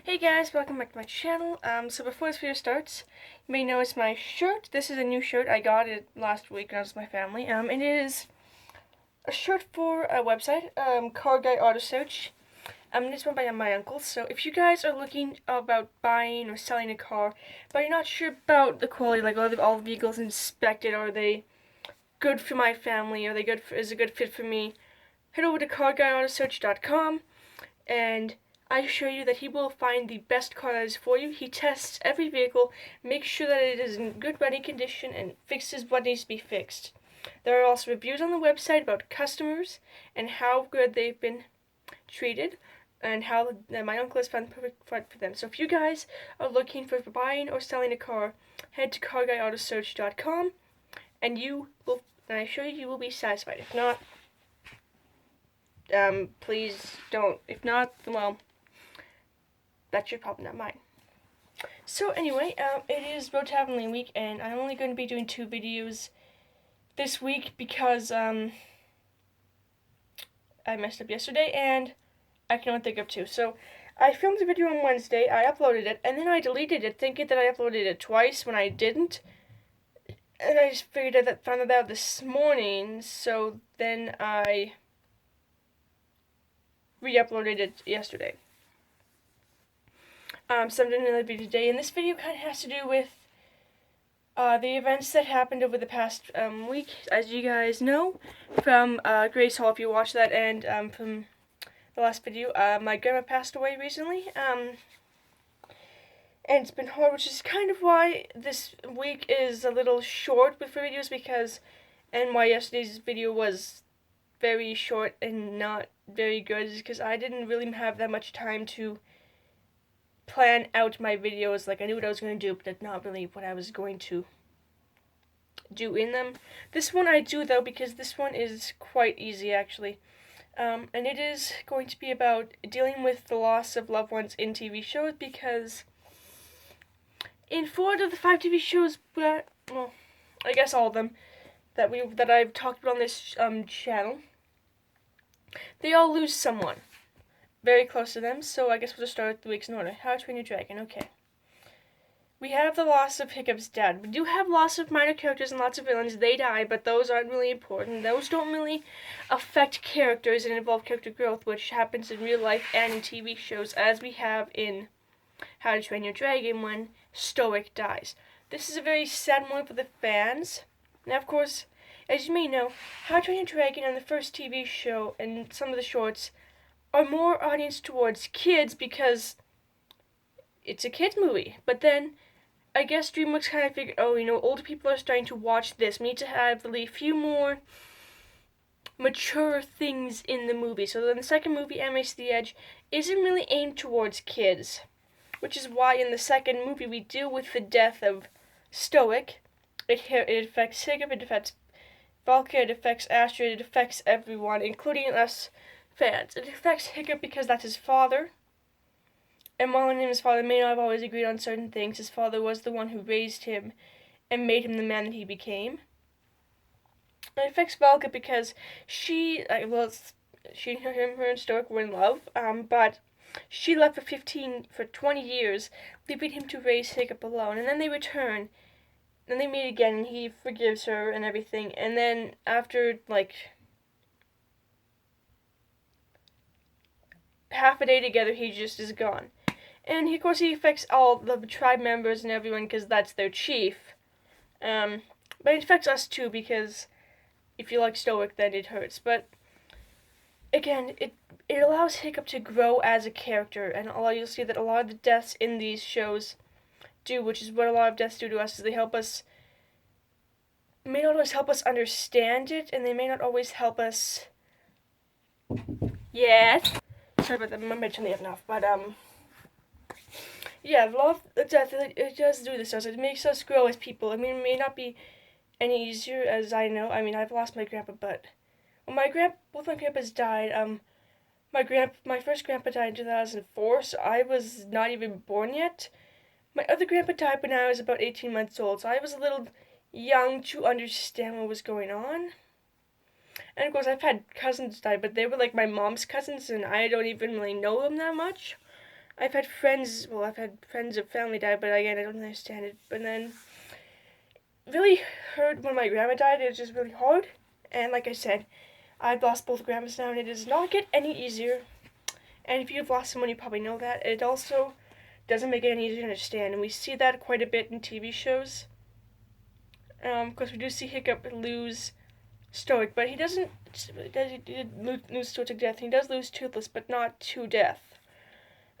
Hey guys, welcome back to my channel. So before this video starts, you may notice my shirt. This is a new shirt. I got it last week when I was with my family. It is a shirt for a website, Car Guy Auto Search. This one by my uncle. So if you guys are looking about buying or selling a car, but you're not sure about the quality, like all the vehicles inspected, are they good for my family? Are they good? Is a good fit for me? Head over to carguyautosearch.com and I assure you that he will find the best car that is for you. He tests every vehicle, makes sure that it is in good running condition, and fixes what needs to be fixed. There are also reviews on the website about customers and how good they've been treated and how my uncle has found the perfect fit for them. So if you guys are looking for buying or selling a car, head to carguyautosearch.com and I assure you will be satisfied. If not, please don't. If not, well, that's your problem, not mine. So anyway, it is Road Traveling Week, and I'm only going to be doing 2 videos this week because, I messed up yesterday, and I can only think of 2. So, I filmed a video on Wednesday, I uploaded it, and then I deleted it, thinking that I uploaded it twice when I didn't. And I just found it out this morning, so then I re-uploaded it yesterday. So I'm doing another video today, and this video kind of has to do with the events that happened over the past week, as you guys know, from Grace Hall, if you watched that, and from the last video. My grandma passed away recently, and it's been hard, which is kind of why this week is a little short with videos, and why yesterday's video was very short and not very good, is because I didn't really have that much time to plan out my videos. Like, I knew what I was going to do, but that's not really what I was going to do in them. This one I do, though, because this one is quite easy, actually. And it is going to be about dealing with the loss of loved ones in TV shows, because in 4 out of the 5 TV shows, well, I guess all of them, that I've talked about on this channel, they all lose someone very close to them. So I guess we'll just start with the weeks in order. How to Train Your Dragon. Okay. We have the loss of Hiccup's dad. We do have loss of minor characters and lots of villains. They die, but those aren't really important. Those don't really affect characters and involve character growth, which happens in real life and in TV shows, as we have in How to Train Your Dragon when Stoic dies. This is a very sad one for the fans. Now, of course, as you may know, How to Train Your Dragon and the first TV show and some of the shorts are more audience towards kids because it's a kids movie. But then, I guess DreamWorks kind of figured, older people are starting to watch this. We need to have a few more mature things in the movie. So then the second movie, Race to the Edge, isn't really aimed towards kids. Which is why in the second movie we deal with the death of Stoic. It affects Hiccup, it affects Valkyrie, it affects Astrid, it affects everyone, including us fans. It affects Hiccup because that's his father. And while him and his father may not have always agreed on certain things, his father was the one who raised him and made him the man that he became. It affects Valka because her and Stoic were in love, but she left for 20 years, leaving him to raise Hiccup alone. And then they return, and they meet again, and he forgives her and everything. And then after, half a day together, he just is gone. And, of course, he affects all the tribe members and everyone because that's their chief. But it affects us, too, because if you like Stoic, then it hurts. But, again, it allows Hiccup to grow as a character, and you'll see that a lot of the deaths in these shows do, which is what a lot of deaths do to us, is they may not always help us understand it, and they may not always help us. Yes. Sorry about that. I might turn the oven off, but yeah, a lot of death, it does do this to us. It makes us grow as people. I mean, it may not be any easier, as I know. I mean, I've lost my grandpa, but when both my grandpas died, my first grandpa died in 2004, so I was not even born yet. My other grandpa died when I was about 18 months old, so I was a little young to understand what was going on. And of course, I've had cousins die, but they were like my mom's cousins, and I don't even really know them that much. I've had friends of family die, but again, I don't understand it. But then, really hurt when my grandma died. It was just really hard. And like I said, I've lost both grandmas now, and it does not get any easier. And if you've lost someone, you probably know that. It also doesn't make it any easier to understand, and we see that quite a bit in TV shows. Of course, we do see Hiccup lose Stoic, but he doesn't. He did lose Stoic to death. He does lose Toothless, but not to death.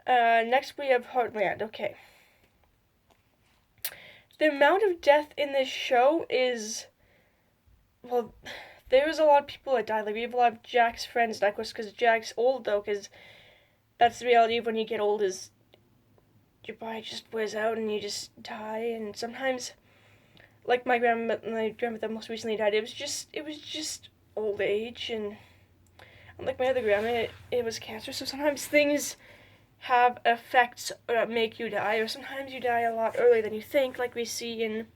Next we have Heartland. Okay. The amount of death in this show is, well, there's a lot of people that die. Like, we have a lot of Jack's friends die, of course, because Jack's old, though, because that's the reality of when you get old, is your body just wears out and you just die. And sometimes, like my grandmother most recently died, it was just old age. And like my other grandma, it was cancer. So sometimes things have effects that make you die, or sometimes you die a lot earlier than you think, like we see in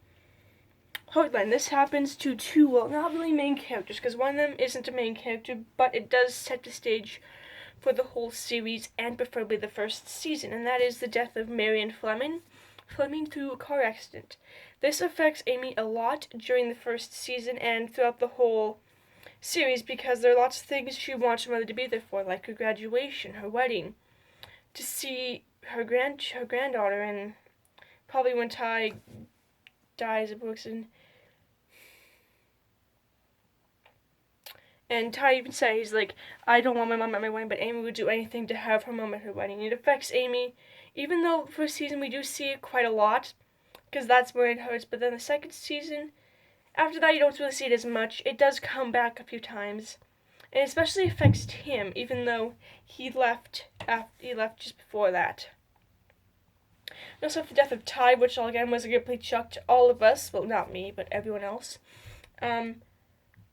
Heartland. This happens to two, well, not really main characters, because one of them isn't a main character, but it does set the stage for the whole series, and preferably the first season, and that is the death of Mary and Fleming through a car accident. This affects Amy a lot during the first season and throughout the whole series, because there are lots of things she wants her mother to be there for, like her graduation, her wedding, to see her granddaughter, and probably when Ty dies of Brooks, and Ty even said, he's like, I don't want my mom at my wedding, but Amy would do anything to have her mom at her wedding. It affects Amy, even though first season we do see it quite a lot, because that's where it hurts, but then the second season, after that you don't really see it as much. It does come back a few times. And it especially affects Tim, even though he left just before that. We also have the death of Ty, which again was a complete shock to all of us. Well, not me, but everyone else. And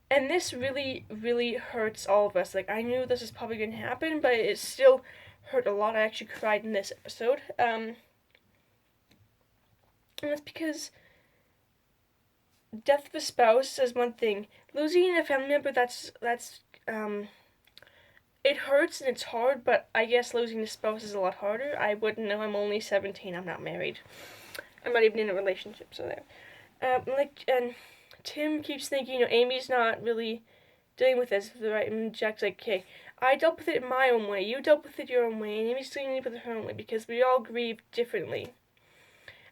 this really, really hurts all of us. Like, I knew this was probably going to happen, but it still hurt a lot. I actually cried in this episode. And that's because death of a spouse is one thing. Losing a family member, that's it hurts and it's hard, but I guess losing a spouse is a lot harder. I wouldn't know. I'm only 17. I'm not married. I'm not even in a relationship, so there. And Tim keeps thinking, Amy's not really dealing with this right. And Jack's like, okay, I dealt with it in my own way. You dealt with it your own way, and Amy's dealing with it her own way, because we all grieve differently.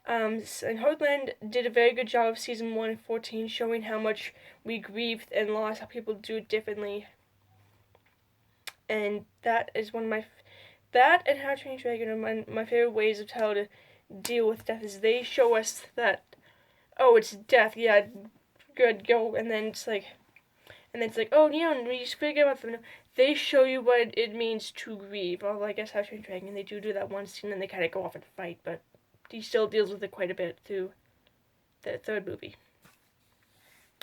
And Heartland did a very good job of season 1 and 14, showing how much we grieved and lost, how people do it differently. And that is one of that and How to Train Your Dragon are my favorite ways of how to deal with death, is they show us that, oh, it's death, yeah, good, go, and then it's like, oh, yeah, we just forget about them. They show you what it means to grieve. Although I guess How to Train Your Dragon, they do that one scene, and they kind of go off and fight, but he still deals with it quite a bit through the third movie.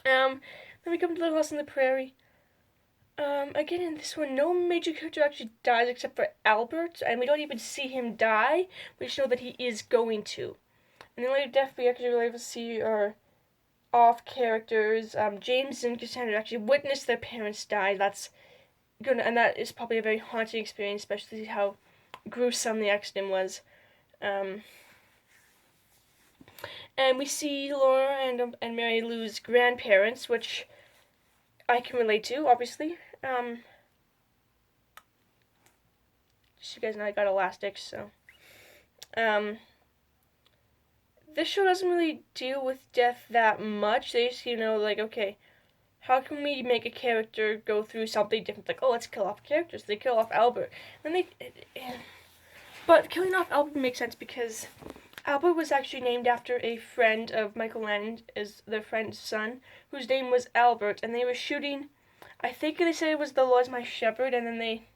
Then we come to Little House on the Prairie. Again, in this one, no major character actually dies except for Albert, and we don't even see him die. We just know that he is going to. And the only death we actually really able to see are off characters. James and Cassandra actually witnessed their parents die. That's good, and that is probably a very haunting experience, especially how gruesome the accident was. And we see Laura and Mary lose grandparents, which I can relate to, obviously. Just so you guys know, I got elastics, so. This show doesn't really deal with death that much. They just, like, okay, how can we make a character go through something different? Like, oh, let's kill off characters. They kill off Albert. But killing off Albert makes sense because Albert was actually named after a friend of Michael Landon, is their friend's son, whose name was Albert, and they were shooting, I think they said it was The Lord's My Shepherd, and then they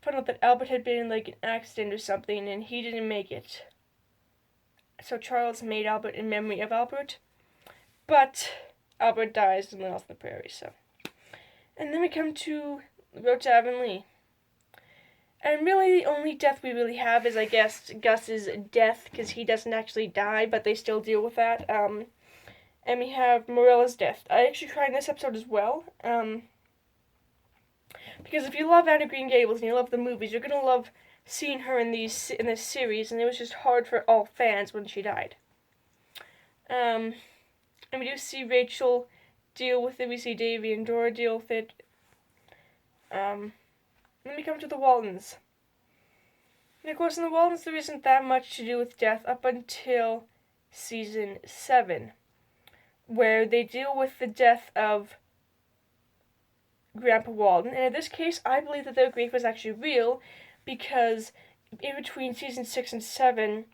found out that Albert had been in, like, an accident or something, and he didn't make it. So Charles made Albert in memory of Albert, but Albert dies in Little House on the Prairie, so. And then we come to Road to Avonlea. And really, the only death we really have is, I guess, Gus's death, because he doesn't actually die, but they still deal with that. And we have Marilla's death. I actually cried in this episode as well, because if you love Anne of Green Gables and you love the movies, you're going to love seeing her in this series, and it was just hard for all fans when she died. And we do see Rachel deal with it. We see Davy and Dora deal with it. Then we come to the Waldens. And of course, in the Waldens, there isn't that much to do with death up until season 7, where they deal with the death of Grandpa Walden. And in this case, I believe that their grief was actually real, because in between season 6 and 7,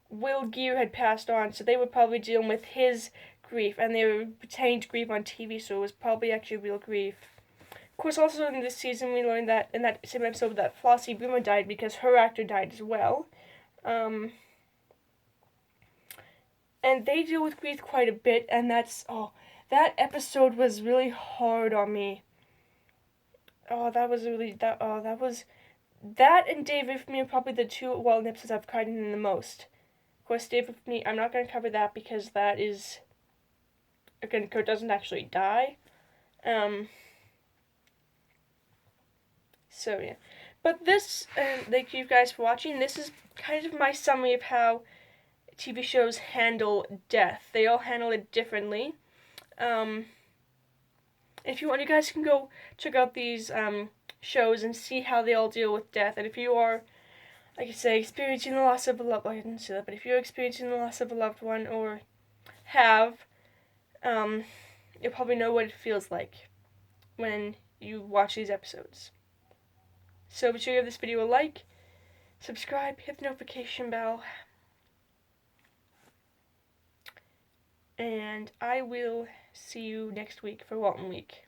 Will Geer had passed on, so they were probably dealing with his grief, and they were pretending to grieve on TV, so it was probably actually real grief. Of course, also in this season, we learned that in that same episode that Flossie Boomer died because her actor died as well. And they deal with grief quite a bit, and that episode was really hard on me. That and David for me are probably the two Walden episodes I've cried in the most. Of course, David for me, I'm not going to cover that because that is, again, Kurt doesn't actually die. So yeah, but this, thank you guys for watching. This is kind of my summary of how TV shows handle death. They all handle it differently. If you want, you guys can go check out these shows and see how they all deal with death. And if you are, like I say, experiencing the loss of a loved one, I didn't say that, but if you're experiencing the loss of a loved one or have, you'll probably know what it feels like when you watch these episodes. So be sure to give this video a like, subscribe, hit the notification bell, and I will see you next week for Walton Week.